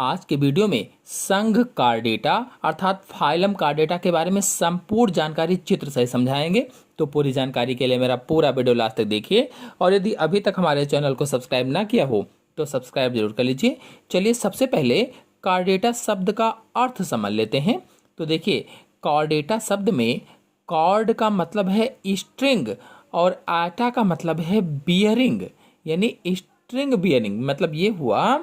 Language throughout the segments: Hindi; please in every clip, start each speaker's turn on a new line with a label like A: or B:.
A: आज के वीडियो में संघ कार्डेटा अर्थात फाइलम कार्डेटा के बारे में संपूर्ण जानकारी चित्र से समझाएंगे। तो पूरी जानकारी के लिए मेरा पूरा वीडियो लास्ट तक देखिए और यदि अभी तक हमारे चैनल को सब्सक्राइब ना किया हो तो सब्सक्राइब जरूर कर लीजिए। चलिए सबसे पहले कार्डेटा शब्द का अर्थ समझ लेते हैं। तो देखिए, कार्डेटा शब्द में कॉर्ड का मतलब है स्ट्रिंग और आटा का मतलब है बियरिंग, यानी स्ट्रिंग बियरिंग मतलब ये हुआ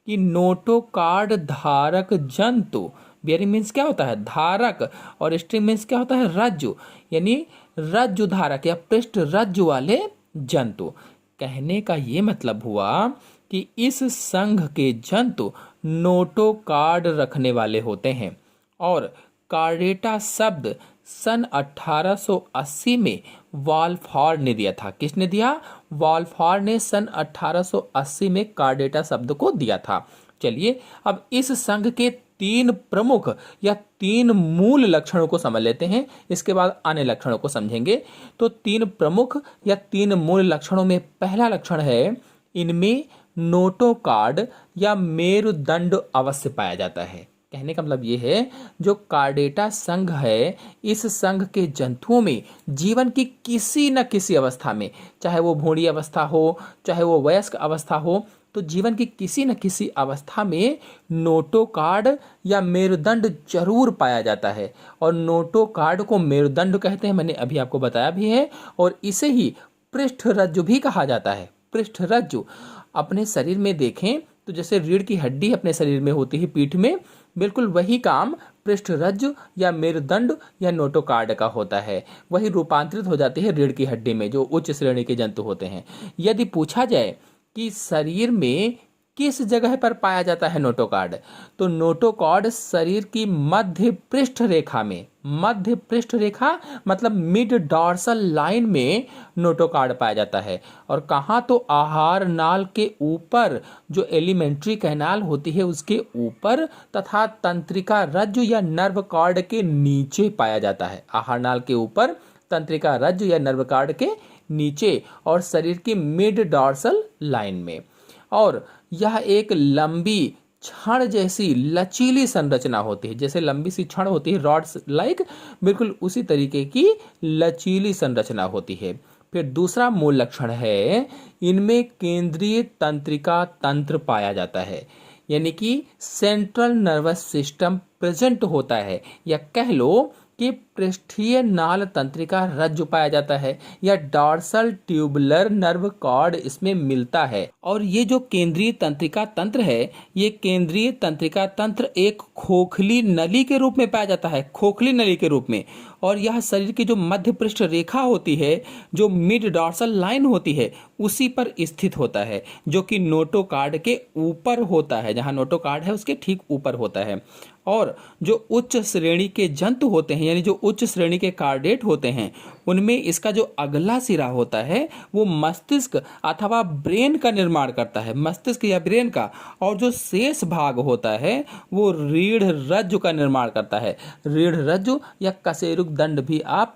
A: कि नोटोकार्ड धारक जंतु। बियरिंग मीन्स क्या होता है? धारक, और स्ट्रिंग मीन्स क्या होता है? रज्जु, यानी रज्जु धारक या पृष्ठ रज्जु वाले जंतु। कहने का ये मतलब हुआ कि इस संघ के जंतु नोटोकार्ड रखने वाले होते हैं। और कार्डेटा शब्द सन 1880 में वाल्फार्ड ने दिया था। किसने दिया? वाल्फार्ड ने सन 1880 में कार्डेटा शब्द को दिया था। चलिए अब इस संघ के तीन प्रमुख या तीन मूल लक्षणों को समझ लेते हैं, इसके बाद अन्य लक्षणों को समझेंगे। तो तीन प्रमुख या तीन मूल लक्षणों में पहला लक्षण है, इनमें नोटोकार्ड या मेरुदंड अवश्य पाया जाता है। कहने का मतलब ये है, जो कार्डेटा संघ है, इस संघ के जंतुओं में जीवन की किसी न किसी अवस्था में, चाहे वो भूरी अवस्था हो, चाहे वो वयस्क अवस्था हो, तो जीवन की किसी न किसी अवस्था में नोटोकार्ड या मेरुदंड जरूर पाया जाता है। और नोटोकार्ड को मेरुदंड कहते हैं, मैंने अभी आपको बताया भी है। और इसे ही पृष्ठ रज्जु भी कहा जाता है। पृष्ठ रज्जु अपने शरीर में देखें तो जैसे रीढ़ की हड्डी अपने शरीर में होती है पीठ में, बिल्कुल वही काम पृष्ठ रज्जु या मेरुदंड या नोटोकार्ड का होता है। वही रूपांतरित हो जाती है रीढ़ की हड्डी में, जो उच्च श्रेणी के जंतु होते हैं। यदि पूछा जाए कि शरीर में किस जगह पर पाया जाता है नोटोकार्ड, तो नोटोकार्ड शरीर की मध्य पृष्ठ रेखा में, मध्य पृष्ठ रेखा मतलब मिड डॉर्सल लाइन में नोटोकार्ड पाया जाता है। और कहाँ? तो आहार नाल के ऊपर, जो एलिमेंट्री कैनाल होती है उसके ऊपर, तथा तंत्रिका रज्जु या नर्व कॉर्ड के नीचे पाया जाता है। आहार नाल के ऊपर, तंत्रिका रज्जु या नर्व कॉर्ड के नीचे, और शरीर की मिड डॉर्सल लाइन में। और यह एक लंबी छड़ जैसी लचीली संरचना होती है। जैसे लंबी सी छड़ होती है, रॉड्स लाइक, बिल्कुल उसी तरीके की लचीली संरचना होती है। फिर दूसरा मूल लक्षण है, इनमें केंद्रीय तंत्रिका तंत्र पाया जाता है, यानी कि सेंट्रल नर्वस सिस्टम प्रेजेंट होता है, या कह लो कि पृष्ठीय नाल तंत्रिका रज्जु पाया जाता है, या डॉर्सल ट्यूबुलर नर्व कॉर्ड इसमें मिलता है। और ये जो केंद्रीय तंत्रिका तंत्र है, ये केंद्रीय तंत्रिका तंत्र एक खोखली नली के रूप में पाया जाता है, खोखली नली के रूप में। और यह शरीर की जो मध्य पृष्ठ रेखा होती है, जो मिड डॉर्सल लाइन होती है, उसी पर स्थित होता है, जो कि नोटोकार्ड के ऊपर होता है। जहां नोटोकार्ड है उसके ठीक ऊपर होता है। और जो उच्च श्रेणी के जंतु होते हैं, यानी जो उच्च श्रेणी के कार्डेट होते हैं, उनमें इसका जो अगला सिरा होता है वो मस्तिष्क अथवा ब्रेन का निर्माण करता है, मस्तिष्क या ब्रेन का। और जो शेष भाग होता है वो रीढ़ रज्जु का निर्माण करता है। रीढ़ रज्जु या कशेरुक दंड भी आप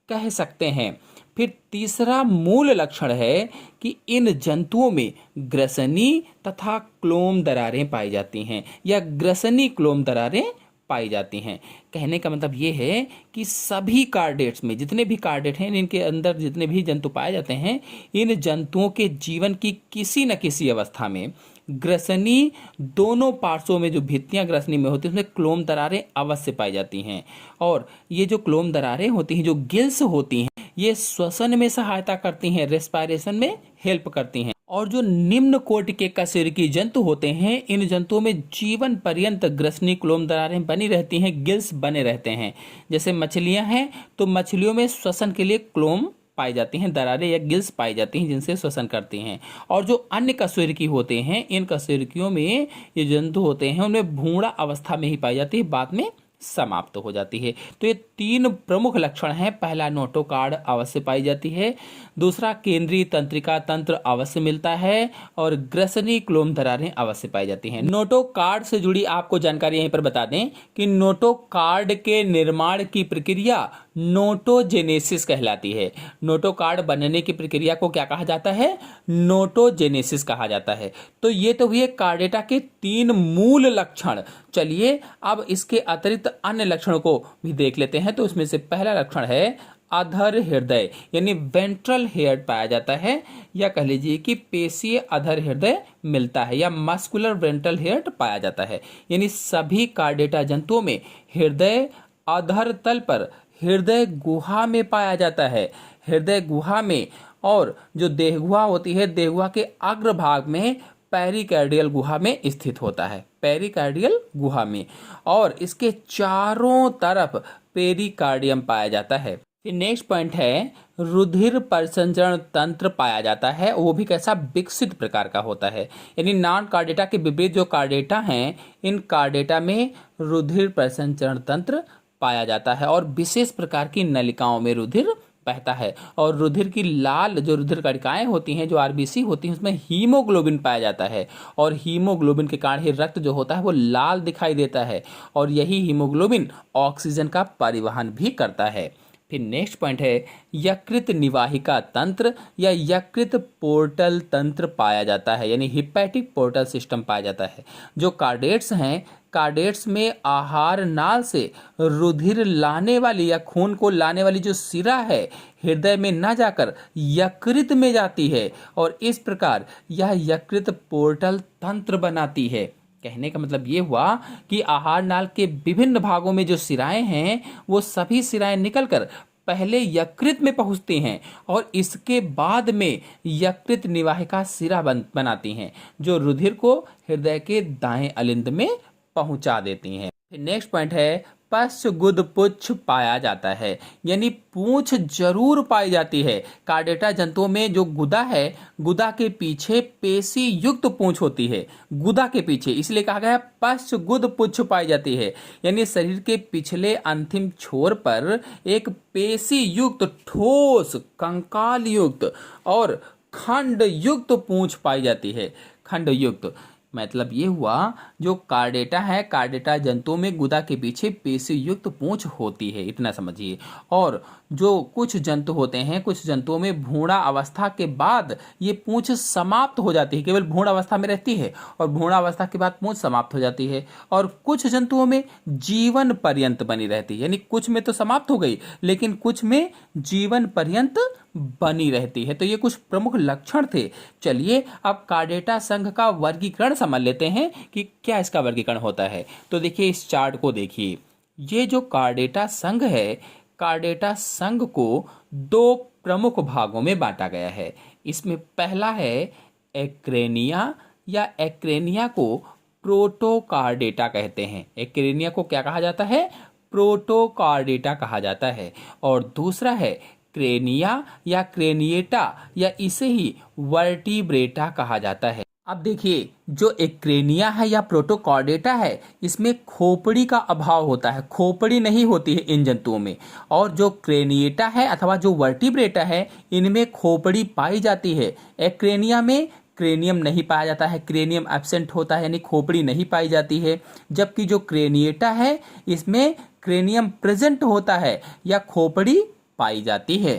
A: कह सकते हैं। फिर तीसरा मूल लक्षण है कि इन जंतुओं में ग्रसनी तथा क्लोम दरारें पाई जाती हैं, या ग्रसनी क्लोम दरारें पाई जाती हैं। कहने का मतलब ये है कि सभी कार्डेट्स में, जितने भी कार्डेट हैं, इनके अंदर जितने भी जंतु पाए जाते हैं, इन जंतुओं के जीवन की किसी न किसी अवस्था में ग्रसनी, दोनों पार्श्वों में जो भित्तियां ग्रसनी में होती है उसमें क्लोम दरारें अवश्य पाई जाती हैं। और ये जो क्लोम दरारें होती हैं, जो गिल्स होती हैं, ये श्वसन में सहायता करती हैं, रेस्पिरेशन में हेल्प करती हैं। और जो निम्न कोटि के कशेरुकी जंतु होते हैं, इन जंतुओं में जीवन पर्यंत ग्रसनी क्लोम दरारें बनी रहती हैं, गिल्स बने रहते हैं। जैसे मछलियां हैं तो मछलियों में श्वसन के लिए क्लोम पाई जाती हैं, दरारें या गिल्स पाई जाती हैं जिनसे श्वसन करती हैं। और जो अन्य कशेरुकी होते हैं, इन कशेरुकियों में ये जंतु होते हैं उनमें भूरा अवस्था में ही पाई जाती है, बाद में समाप्त हो जाती है। तो ये तीन प्रमुख लक्षण हैं। पहला, नोटोकार्ड अवश्य पाई जाती है। दूसरा, केंद्रीय तंत्रिका तंत्र अवश्य मिलता है। और ग्रसनी क्लोम दरारें अवश्य पाई जाती हैं। नोटोकार्ड से जुड़ी आपको जानकारी यहीं पर बता दें कि नोटोकार्ड के निर्माण की प्रक्रिया नोटोजेनेसिस कहलाती है। नोटोकार्ड बनने की प्रक्रिया को क्या कहा जाता है? नोटोजेनेसिस कहा जाता है। तो ये तो हुए कार्डेटा के 3 मूल लक्षण। चलिए अब इसके अतिरिक्त अन्य लक्षणों को भी देख लेते हैं। तो इसमें से पहला लक्षण है अधर हृदय, यानी वेंट्रल हेयर पाया जाता है, या कह लीजिए कि पेशीय अधर हृदय मिलता है, या मस्कुलर वेंट्रल हेयर पाया जाता है। यानी सभी कार्डेटा जंतुओं में हृदय अधर तल पर हृदय गुहा में पाया जाता है, हृदय गुहा में। और जो देहगुहा होती है, देहगुहा के अग्रभाग में पेरिकार्डियल गुहा में स्थित होता है, पेरिकार्डियल गुहा में। और इसके चारों तरफ पेरिकार्डियम पाया जाता है। फिर नेक्स्ट पॉइंट है रुधिर परिसंचरण तंत्र पाया जाता है, वो भी कैसा? विकसित प्रकार का होता है। यानी नॉन कार्डेटा के विपरीत जो कार्डेटा हैं, इन कार्डेटा में रुधिर परिसंचरण तंत्र पाया जाता है और विशेष प्रकार की नलिकाओं में रुधिर बहता है। और रुधिर की लाल जो रुधिर कणिकाएं होती हैं, जो आरबीसी होती हैं, उसमें हीमोग्लोबिन पाया जाता है। और हीमोग्लोबिन के कारण ही रक्त जो होता है वो लाल दिखाई देता है, और यही हीमोग्लोबिन ऑक्सीजन का परिवहन भी करता है। फिर नेक्स्ट पॉइंट है यकृत निवाहिका तंत्र या यकृत पोर्टल तंत्र पाया जाता है, यानी हिपैटिक पोर्टल सिस्टम पाया जाता है। जो कार्डेट्स हैं, कार्डेट्स में आहार नाल से रुधिर लाने वाली या खून को लाने वाली जो सिरा है, हृदय में न जाकर यकृत में जाती है, और इस प्रकार यह यकृत पोर्टल तंत्र बनाती है। कहने का मतलब ये हुआ कि आहार नाल के विभिन्न भागों में जो सिराएं हैं, वो सभी सिराएं निकलकर पहले यकृत में पहुंचती हैं और इसके बाद में यकृत निवाहिका सिरा बनाती हैं, जो रुधिर को हृदय के दाएं अलिंद में पहुंचा देती हैं। नेक्स्ट पॉइंट है पश्चगुद पुच्छ पाया जाता है, यानी पूंछ जरूर पाई जाती है। कार्डेटा जंतुओं में जो गुदा है, गुदा के पीछे पेशी युक्त पूंछ होती है, गुदा के पीछे, इसलिए कहा गया पश्चगुद पुच्छ पाई जाती है। यानी शरीर के पिछले अंतिम छोर पर एक पेशी युक्त, ठोस, कंकाल युक्त और खंड युक्त पूंछ पाई जाती है। खंड युक्त मतलब ये हुआ जो कार्डेटा है, कार्डेटा जंतुओं में गुदा के पीछे पेशी युक्त पूंछ होती है, इतना समझिए। और जो कुछ जंतु होते हैं, कुछ जंतुओं में भ्रूण अवस्था के बाद ये पूंछ समाप्त हो जाती है, केवल भ्रूण अवस्था में रहती है और भ्रूण अवस्था के बाद पूंछ समाप्त हो जाती है। और कुछ जंतुओं में जीवन पर्यंत बनी रहती है, यानी कुछ में तो समाप्त हो गई लेकिन कुछ में जीवन पर्यंत बनी रहती है। तो ये कुछ प्रमुख लक्षण थे। चलिए अब कार्डेटा संघ का वर्गीकरण समझ लेते हैं कि क्या इसका वर्गीकरण होता है। तो देखिए इस चार्ट को देखिए, ये जो कार्डेटा संघ है, कार्डेटा संघ को 2 प्रमुख भागों में बांटा गया है। इसमें पहला है एक्रेनिया, या एक्रेनिया को प्रोटोकार्डेटा कहते हैं। एक्रेनिया को क्या कहा जाता है? प्रोटोकार्डेटा कहा जाता है। और दूसरा है क्रेनिया या क्रेनिएटा, या इसे ही वर्टिब्रेटा कहा जाता है। अब देखिए जो एक्रेनिया है या प्रोटोकार्डेटा है, इसमें खोपड़ी का अभाव होता है, खोपड़ी नहीं होती है इन जंतुओं में। और जो क्रेनिएटा है अथवा जो वर्टिब्रेटा है, इनमें खोपड़ी पाई जाती है। एक्रेनिया में क्रेनियम नहीं पाया जाता है, क्रेनियम एब्सेंट होता है, यानी खोपड़ी नहीं पाई जाती है। जबकि जो क्रेनिएटा है, इसमें क्रेनियम प्रेजेंट होता है या खोपड़ी पाई जाती है।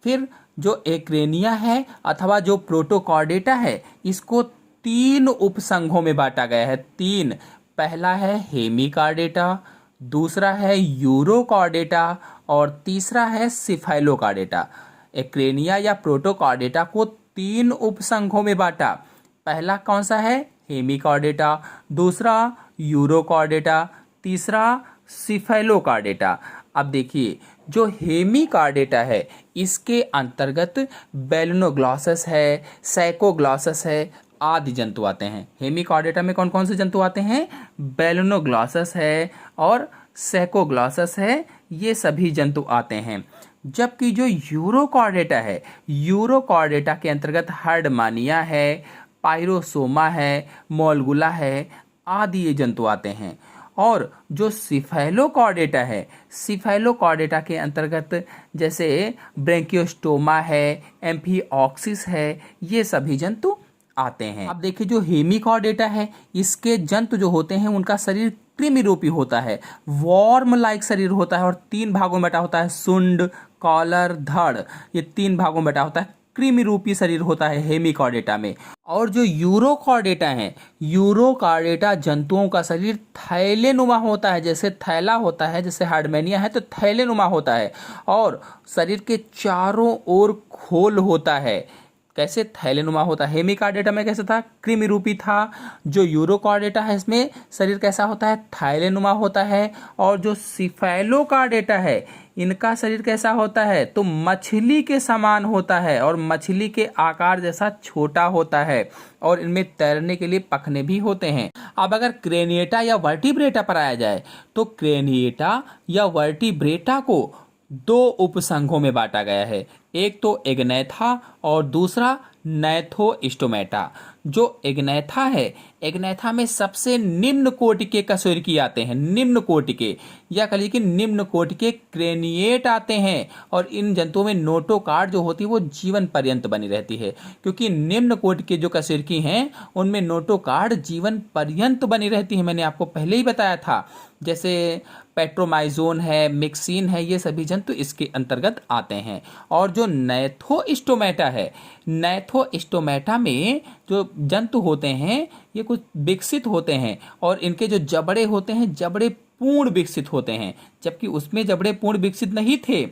A: फिर जो एक्रेनिया है अथवा जो प्रोटोकार्डेटा है, इसको 3 उपसंघों में बांटा गया है। 3, पहला है हेमिकार्डेटा, दूसरा है यूरोकार्डेटा और तीसरा है सिफाइलोकार्डेटा। एक्रेनिया या प्रोटोकार्डेटा को 3 उपसंघों में बांटा। पहला कौन सा है? हेमिकार्डेटा, दूसरा यूरोकार्डेटा, तीसरा सिफाइलोकार्डेटा। अब देखिए जो हेमिकार्डेटा है, इसके अंतर्गत बेलिनोग्लॉसस है, सैकोग्लॉसस है आदि जंतु आते हैं। हेमिकार्डेटा में कौन कौन से जंतु आते हैं? बेलिनोग्लॉसस है और सैकोग्लॉसस है, ये सभी जंतु आते हैं। जबकि जो यूरोकार्डेटा है, यूरोकार्डेटा के अंतर्गत हर्डमानिया है, पायरोसोमा है, मोलगुला है आदि ये जंतु आते हैं। और जो सिफाइलोकार्डेटा है, सिफाइलोकार्डेटा के अंतर्गत जैसे ब्रैंकियोस्टोमा है, एम्फीऑक्सिस है, ये सभी जंतु आते हैं। अब देखिए जो हेमिकार्डेटा है, इसके जंतु जो होते हैं उनका शरीर कृमि रूपी होता है, वॉर्म लाइक शरीर होता है और 3 भागों में बटा होता है, सुंड, कॉलर, धड़, ये 3 भागों में बटा होता है, कृमि रूपी शरीर होता है हेमिकॉर्डेटा में। और जो यूरोकॉर्डेटा है, यूरोकॉर्डेटा जंतुओं का शरीर थैलेनुमा होता है, जैसे थैला होता है, जैसे हार्डमेनिया है तो थैलेनुमा होता है, और शरीर के चारों ओर खोल होता है। कैसे थैलेनुमा होता है, हेमिकॉर्डेटा में कैसे था, कृमि रूपी था। जो यूरोकॉर्डेटा है इसमें शरीर कैसा होता है, थैलेनुमा होता है। और जो सिफेलोकॉर्डेटा है इनका शरीर कैसा होता है, तो मछली के समान होता है और मछली के आकार जैसा छोटा होता है, और इनमें तैरने के लिए पखने भी होते हैं। अब अगर क्रेनिएटा या वर्टिब्रेटा पर आया जाए तो क्रेनिएटा या वर्टिब्रेटा को 2 उपसंघों में बांटा गया है, एक तो एग्नैथा और दूसरा नैथोस्टोमेटा। जो एग्नैथा है, एग्नैथा में सबसे निम्न कोटि के कशेरुकी आते हैं, निम्न कोटि के, या कह लीजिए कि निम्न कोटि के क्रेनिएट आते हैं। और इन जंतुओं में नोटोकार्ड जो होती है वो जीवन पर्यंत बनी रहती है, क्योंकि निम्न कोटि के जो कशेरुकी हैं उनमें नोटोकार्ड जीवन पर्यंत बनी रहती है। मैंने आपको पहले ही बताया था, जैसे पेट्रोमाइजोन है, मिक्सिन है, ये सभी जंतु इसके अंतर्गत आते हैं। और जो नैथोस्टोमेटा है, नैथोस्टोमेटा में जो जंतु होते हैं ये कुछ विकसित होते हैं, और इनके जो जबड़े होते हैं जबड़े पूर्ण विकसित होते हैं, जबकि उसमें जबड़े पूर्ण विकसित नहीं थे,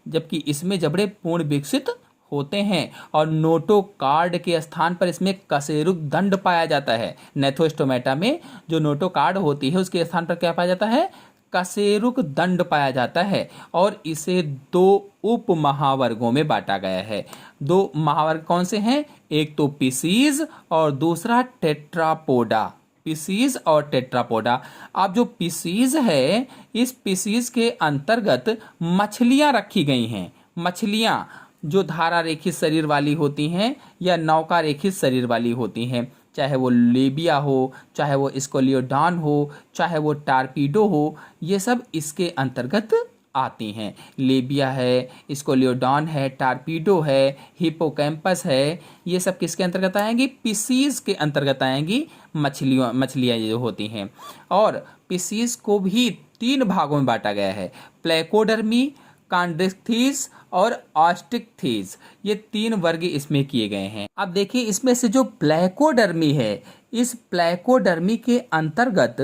A: जबकि इसमें जबड़े पूर्ण विकसित होते हैं। और नोटोकार्ड के स्थान पर इसमें कशेरुक दंड पाया जाता है। नैथोस्टोमेटा में जो नोटोकार्ड होती है उसके स्थान पर क्या पाया जाता है, कशेरुक दंड पाया जाता है। और इसे 2 उप महावर्गों में बांटा गया है। 2 महावर्ग कौन से हैं, एक तो पिसीज और दूसरा टेट्रापोडा। पिसीज और टेट्रापोडा। अब जो पिसीज है, इस पिसीज के अंतर्गत मछलियां रखी गई हैं। मछलियां जो धारा रेखित शरीर वाली होती हैं या नौका रेखित शरीर वाली होती हैं, चाहे वो लेबिया हो, चाहे वो स्कोलियोडॉन हो, चाहे वो टारपीडो हो, ये सब इसके अंतर्गत आती हैं। लेबिया है, स्कोलियोडॉन है, टारपीडो है, हिपोकैम्पस है, ये सब किसके अंतर्गत आएंगी, पिसीज के अंतर्गत आएंगी। मछलियाँ जो होती हैं। और पिसीज को भी 3 भागों में बांटा गया है, प्लेकोडर्मी, कॉन्ड्रिक्थिस और ऑस्टिक्थिस, ये 3 वर्ग इसमें किए गए हैं। अब देखिए इसमें से जो प्लेकोडर्मी है, इस प्लेकोडर्मी के अंतर्गत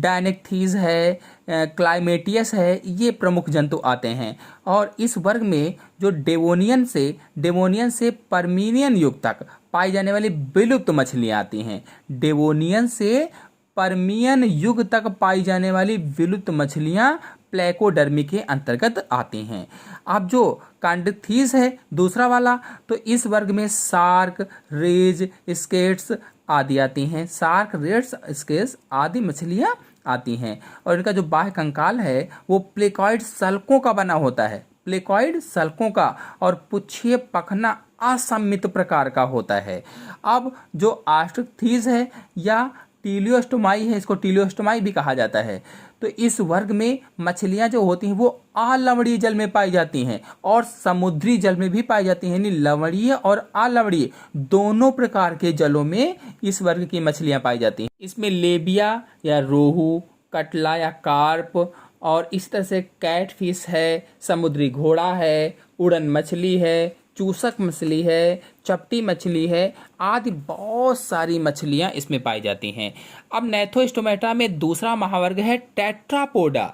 A: डायनेक्थिस है, क्लाइमेटियस है, ये प्रमुख जंतु आते हैं। और इस वर्ग में जो डेवोनियन से परमिनियन युग तक पाई जाने वाली विलुप्त मछलियाँ आती हैं। डेवोनियन से परमियन युग तक पाई जाने वाली विलुप्त मछलियाँ प्लेकोडर्मी के अंतर्गत आती हैं। अब जो कॉन्ड्रिक्थिस है दूसरा वाला, तो इस वर्ग में शार्क, रेज, स्केट्स आदि आती हैं। शार्क, रेड्स, स्केट्स आदि मछलियाँ आती हैं। और इनका जो बाह्य कंकाल है वो प्लेकॉइड सल्कों का बना होता है, प्लेकॉइड सल्कों का, और पुच्छीय पखना असममित प्रकार का होता है। अब जो ऑस्ट्रिक्थिस है या टीलियोस्टोमाई है, इसको टीलियोस्टोमाई भी कहा जाता है, तो इस वर्ग में मछलियां जो होती हैं वो अलवणीय जल में पाई जाती हैं और समुद्री जल में भी पाई जाती हैं, यानी लवणीय और अलवणीय दोनों प्रकार के जलों में इस वर्ग की मछलियां पाई जाती हैं। इसमें लेबिया या रोहू, कटला या कार्प, और इस तरह से कैटफिश है, समुद्री घोड़ा है, उड़न मछली है, चूसक मछली है, चपटी मछली है, आदि बहुत सारी मछलियां इसमें पाई जाती हैं। अब नैथोस्टोमेटा में दूसरा महावर्ग है टेट्रापोडा।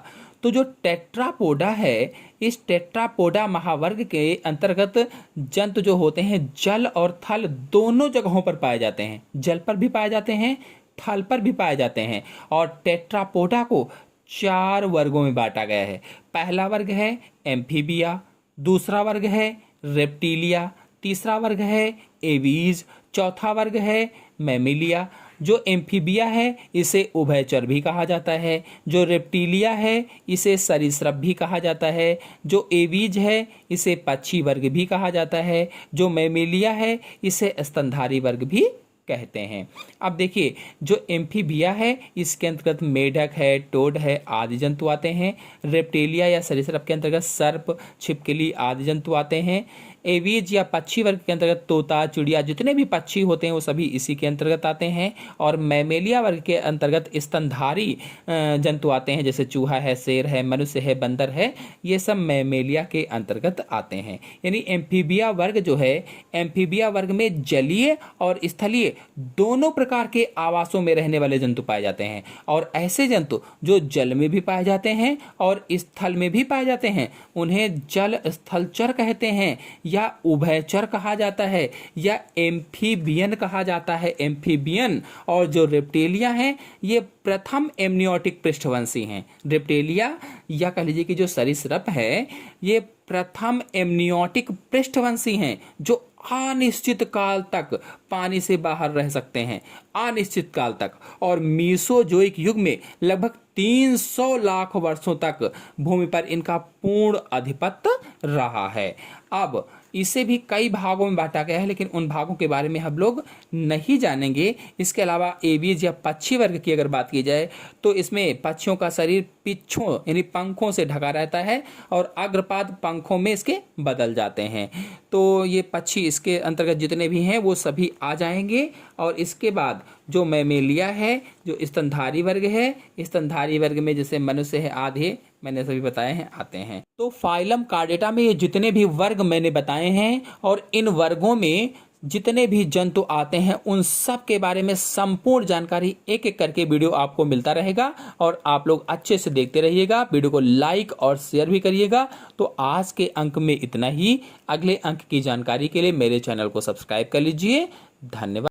A: तो जो टेट्रापोडा है, इस टेट्रापोडा महावर्ग के अंतर्गत जंतु जो होते हैं जल और थल दोनों जगहों पर पाए जाते हैं। जल पर भी पाए जाते हैं, थल पर भी पाए जाते हैं। और टेट्रापोडा को 4 वर्गों में बांटा गया है। पहला वर्ग है एम्फीबिया, दूसरा वर्ग है रेप्टिलिया, तीसरा वर्ग है एवीज, चौथा वर्ग है मैमिलिया। जो एम्फीबिया है इसे उभयचर भी कहा जाता है, जो रेप्टिलिया है इसे सरीसृप भी कहा जाता है, जो एवीज है इसे पक्षी वर्ग भी कहा जाता है, जो मैमिलिया है इसे स्तनधारी वर्ग भी कहते हैं। अब देखिए जो एम्फीबिया है इसके अंतर्गत मेढक है, टोड है आदि जंतु आते हैं। रेप्टिलिया या सरीसृप के अंतर्गत सर्प, छिपकली आदि जंतु आते हैं। एवीज या पक्षी वर्ग के अंतर्गत तोता, चिड़िया, जितने भी पक्षी होते हैं वो सभी इसी के अंतर्गत आते हैं। और मैमेलिया वर्ग के अंतर्गत स्तनधारी जंतु आते हैं, जैसे चूहा है, शेर है, मनुष्य है, बंदर है, ये सब मैमेलिया के अंतर्गत आते हैं। यानी एम्फीबिया वर्ग जो है, एम्फीबिया वर्ग में जलीय और स्थलीय दोनों प्रकार के आवासों में रहने वाले जंतु पाए जाते हैं। और ऐसे जंतु जो जल में भी पाए जाते हैं और स्थल में भी पाए जाते हैं उन्हें जल स्थलचर कहते हैं, या उभयचर कहा जाता है, या एम्फीबियन कहा जाता है, एम्फीबियन। और जो रेप्टेलिया हैं ये प्रथम एमनियोटिक पृष्ठवंशी हैं। रेप्टेलिया या कह लीजिए कि जो सरीसृप है ये प्रथम एमनियोटिक पृष्ठवंशी हैं जो अनिश्चित काल तक पानी से बाहर रह सकते हैं, अनिश्चित काल तक। और मीसोजोइक युग में लगभग 300 लाख वर्षों तक भूमि पर इनका पूर्ण आधिपत्य रहा है। अब इसे भी कई भागों में बांटा गया है, लेकिन उन भागों के बारे में हम लोग नहीं जानेंगे। इसके अलावा एवीज या पक्षी वर्ग की अगर बात की जाए तो इसमें पक्षियों का शरीर पिच्छों यानी पंखों से ढका रहता है और अग्रपाद पंखों में इसके बदल जाते हैं। तो ये पक्षी इसके अंतर्गत जितने भी हैं वो सभी आ जाएंगे। और इसके बाद जो मैमेलिया है, जो स्तनधारी वर्ग है, स्तनधारी वर्ग में जैसे मनुष्य है, आधे मैंने सभी बताए हैं, आते हैं। तो फाइलम कार्डेटा में ये जितने भी वर्ग मैंने बताए हैं और इन वर्गों में जितने भी जंतु आते हैं उन सब के बारे में संपूर्ण जानकारी एक एक करके वीडियो आपको मिलता रहेगा। और आप लोग अच्छे से देखते रहिएगा, वीडियो को लाइक और शेयर भी करिएगा। तो आज के अंक में इतना ही। अगले अंक की जानकारी के लिए मेरे चैनल को सब्सक्राइब कर लीजिए। धन्यवाद।